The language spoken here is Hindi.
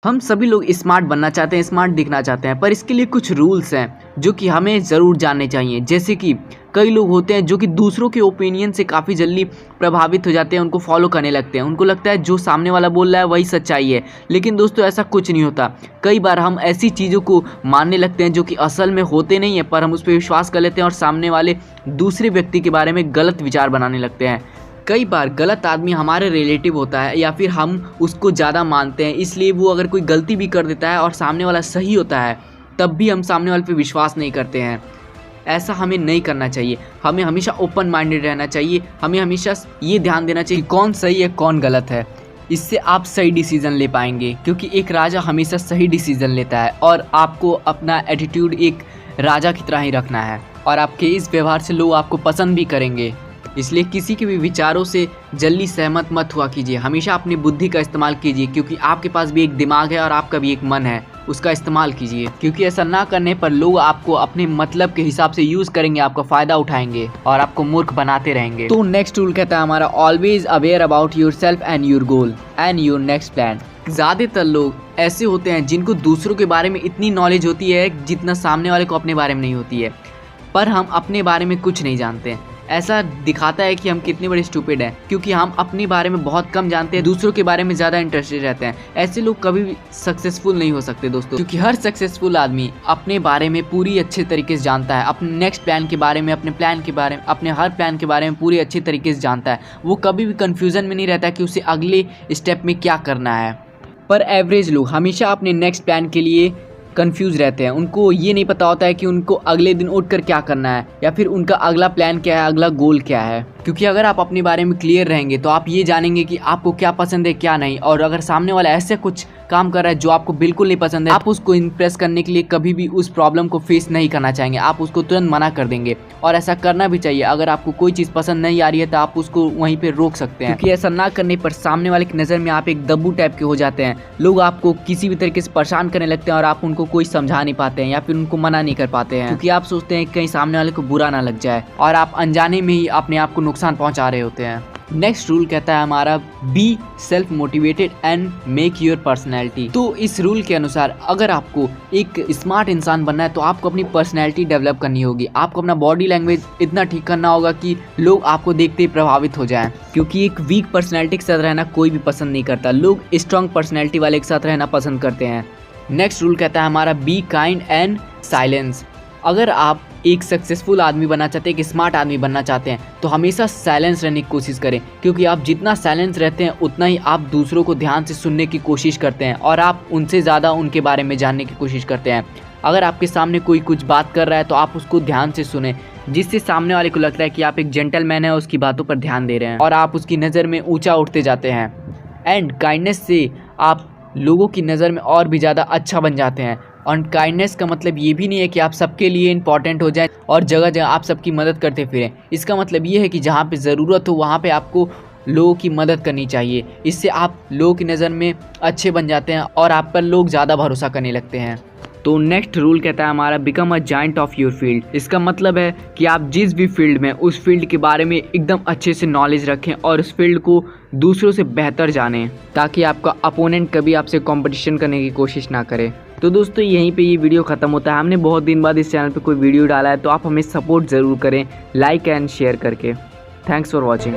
हम सभी लोग स्मार्ट बनना चाहते हैं, स्मार्ट दिखना चाहते हैं, पर इसके लिए कुछ रूल्स हैं जो कि हमें ज़रूर जानने चाहिए। जैसे कि कई लोग होते हैं जो कि दूसरों के ओपिनियन से काफ़ी जल्दी प्रभावित हो जाते हैं, उनको फॉलो करने लगते हैं। उनको लगता है जो सामने वाला बोल रहा है वही सच्चाई है, लेकिन दोस्तों ऐसा कुछ नहीं होता। कई बार हम ऐसी चीज़ों को मानने लगते हैं जो कि असल में होते नहीं हैं, पर हम उस पर विश्वास कर लेते हैं और सामने वाले दूसरे व्यक्ति के बारे में गलत विचार बनाने लगते हैं। कई बार गलत आदमी हमारे रिलेटिव होता है या फिर हम उसको ज़्यादा मानते हैं, इसलिए वो अगर कोई गलती भी कर देता है और सामने वाला सही होता है तब भी हम सामने वाले पे विश्वास नहीं करते हैं। ऐसा हमें नहीं करना चाहिए। हमें हमेशा ओपन माइंडेड रहना चाहिए। हमें हमेशा ये ध्यान देना चाहिए कि कौन सही है कौन गलत है। इससे आप सही डिसीज़न ले पाएंगे, क्योंकि एक राजा हमेशा सही डिसीज़न लेता है और आपको अपना एटीट्यूड एक राजा की तरह ही रखना है और आपके इस व्यवहार से लोग आपको पसंद भी करेंगे। इसलिए किसी के भी विचारों से जल्दी सहमत मत हुआ कीजिए। हमेशा अपनी बुद्धि का इस्तेमाल कीजिए, क्योंकि आपके पास भी एक दिमाग है और आपका भी एक मन है, उसका इस्तेमाल कीजिए। क्योंकि ऐसा ना करने पर लोग आपको अपने मतलब के हिसाब से यूज़ करेंगे, आपका फ़ायदा उठाएंगे और आपको मूर्ख बनाते रहेंगे। तो नेक्स्ट रूल कहता है हमारा, always aware about your self and your goal and your next plan. ज़्यादातर लोग ऐसे होते हैं जिनको दूसरों के बारे में इतनी नॉलेज होती है जितना सामने वाले को अपने बारे में नहीं होती है, पर हम अपने बारे में कुछ नहीं जानते हैं। ऐसा दिखाता है कि हम कितने बड़े स्टूपिड हैं, क्योंकि हम अपने बारे में बहुत कम जानते हैं, दूसरों के बारे में ज़्यादा इंटरेस्टेड रहते हैं। ऐसे लोग कभी भी सक्सेसफुल नहीं हो सकते दोस्तों, क्योंकि हर सक्सेसफुल आदमी अपने बारे में पूरी अच्छे तरीके से जानता है, अपने नेक्स्ट प्लान के बारे में, अपने प्लान के बारे में, अपने हर प्लान के बारे में पूरी अच्छे तरीके से जानता है। वो कभी भी कन्फ्यूज़न में नहीं रहता कि उसे अगले स्टेप में क्या करना है। पर एवरेज लोग हमेशा अपने नेक्स्ट प्लान के लिए कंफ्यूज रहते हैं। उनको ये नहीं पता होता है कि उनको अगले दिन उठकर क्या करना है या फिर उनका अगला प्लान क्या है, अगला गोल क्या है। क्योंकि अगर आप अपने बारे में क्लियर रहेंगे तो आप ये जानेंगे कि आपको क्या पसंद है क्या नहीं, और अगर सामने वाला ऐसे कुछ काम कर रहा है जो आपको बिल्कुल नहीं पसंद है, आप उसको इम्प्रेस करने के लिए कभी भी उस प्रॉब्लम को फेस नहीं करना चाहेंगे, आप उसको तुरंत मना कर देंगे। और ऐसा करना भी चाहिए। अगर आपको कोई चीज़ पसंद नहीं आ रही है तो आप उसको वहीं पर रोक सकते हैं, क्योंकि ऐसा ना करने पर सामने वाले की नज़र में आप एक दब्बू टाइप के हो जाते हैं। लोग आपको किसी भी तरीके से परेशान करने लगते हैं और आप उनको कोई समझा नहीं पाते हैं या फिर उनको मना नहीं कर पाते हैं, क्योंकि आप सोचते हैं कहीं सामने वाले को बुरा ना लग जाए और आप अनजाने में ही अपने आप को नुकसान पहुंचा रहे होते हैं। नेक्स्ट रूल कहता है हमारा, be self motivated and make your personality. तो इस रूल के अनुसार अगर आपको एक स्मार्ट इंसान बनना है तो आपको अपनी पर्सनैलिटी डेवलप करनी होगी। आपको अपना बॉडी लैंग्वेज इतना ठीक करना होगा कि लोग आपको देखते ही प्रभावित हो जाएं, क्योंकि एक वीक पर्सनैलिटी के साथ रहना कोई भी पसंद नहीं करता। लोग स्ट्रॉन्ग पर्सनैलिटी वाले के साथ रहना पसंद करते हैं। नेक्स्ट रूल कहता है हमारा, बी काइंड एंड साइलेंस। अगर आप एक सक्सेसफुल आदमी बनना चाहते हैं, एक स्मार्ट आदमी बनना चाहते हैं, तो हमेशा साइलेंस रहने की कोशिश करें, क्योंकि आप जितना साइलेंस रहते हैं उतना ही आप दूसरों को ध्यान से सुनने की कोशिश करते हैं और आप उनसे ज़्यादा उनके बारे में जानने की कोशिश करते हैं। अगर आपके सामने कोई कुछ बात कर रहा है तो आप उसको ध्यान से सुने, जिससे सामने वाले को लगता है कि आप एक जेंटलमैन है, उसकी बातों पर ध्यान दे रहे हैं और आप उसकी नज़र में ऊँचा उठते जाते हैं। एंड काइंडनेस से आप लोगों की नज़र में और भी ज़्यादा अच्छा बन जाते हैं। और काइंडनेस का मतलब ये भी नहीं है कि आप सबके लिए इंपॉर्टेंट हो जाएं और जगह जगह आप सबकी मदद करते फिरें। इसका मतलब ये है कि जहाँ पे ज़रूरत हो वहाँ पे आपको लोगों की मदद करनी चाहिए। इससे आप लोगों की नज़र में अच्छे बन जाते हैं और आप पर लोग ज़्यादा भरोसा करने लगते हैं। तो नेक्स्ट रूल कहता है हमारा, become a giant of your field. इसका मतलब है कि आप जिस भी फील्ड में, उस फील्ड के बारे में एकदम अच्छे से नॉलेज रखें और उस फील्ड को दूसरों से बेहतर जानें, ताकि आपका अपोनेंट कभी आपसे कंपटीशन करने की कोशिश ना करे। तो दोस्तों यहीं पे ये वीडियो ख़त्म होता है। हमने बहुत दिन बाद इस चैनल पे कोई वीडियो डाला है, तो आप हमें सपोर्ट ज़रूर करें लाइक एंड शेयर करके। Thanks for watching.